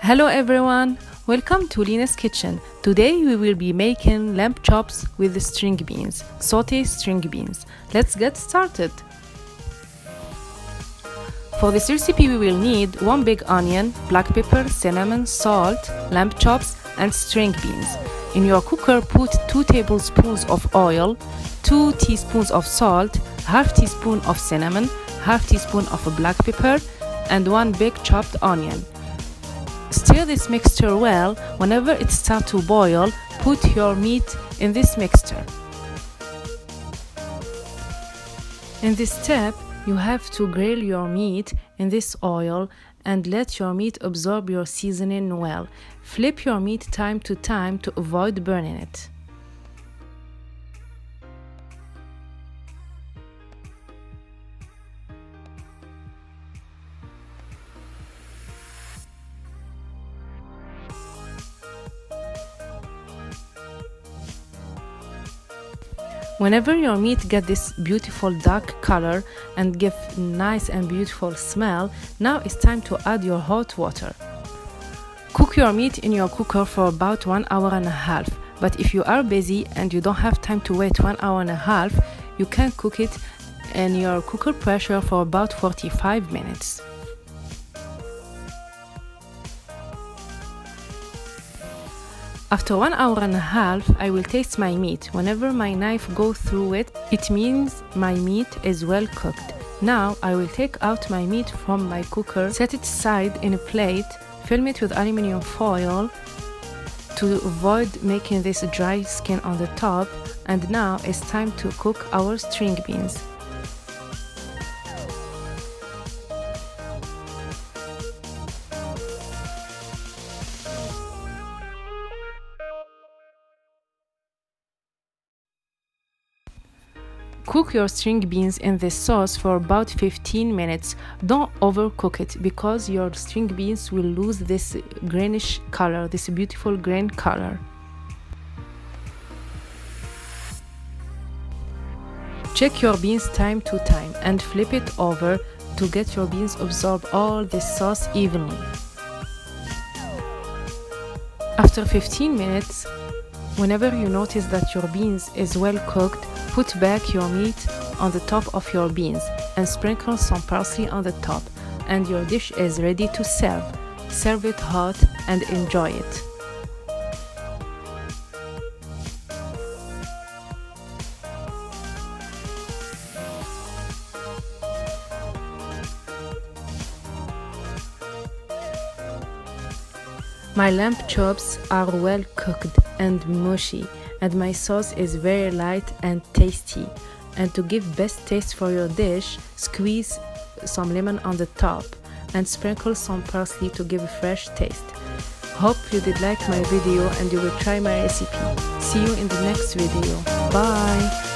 Hello everyone, welcome to Lina's Kitchen. Today we will be making lamb chops with the string beans, sauté string beans. Let's get started. For this recipe we will need 1 big onion, black pepper, cinnamon, salt, lamb chops and string beans. In your cooker put 2 tablespoons of oil, 2 teaspoons of salt, half teaspoon of cinnamon, half teaspoon of black pepper and 1 big chopped onion. Stir this mixture well. Whenever it starts to boil, put your meat in this mixture. In this step, you have to grill your meat in this oil and let your meat absorb your seasoning well. Flip your meat time to time to avoid burning it. Whenever your meat get this beautiful dark color and give nice and beautiful smell, now it's time to add your hot water. Cook your meat in your cooker for about 1 hour and a half. But if you are busy and you don't have time to wait 1 hour and a half, you can cook it in your cooker pressure for about 45 minutes. After 1 hour and a half, I will taste my meat. Whenever my knife goes through it, it means my meat is well cooked. Now I will take out my meat from my cooker, set it aside in a plate, film it with aluminum foil to avoid making this dry skin on the top. And now it's time to cook our string beans. Cook your string beans in this sauce for about 15 minutes. Don't overcook it because your string beans will lose this greenish color, this beautiful green color. Check your beans time to time and flip it over to get your beans absorb all this sauce evenly. After 15 minutes, whenever you notice that your beans is well cooked, put back your meat on the top of your beans and sprinkle some parsley on the top, and your dish is ready to serve. Serve it hot and enjoy it. My lamb chops are well cooked and mushy, and my sauce is very light and tasty. And to give best taste for your dish, squeeze some lemon on the top and sprinkle some parsley to give a fresh taste. Hope you did like my video and you will try my recipe. See you in the next video. Bye!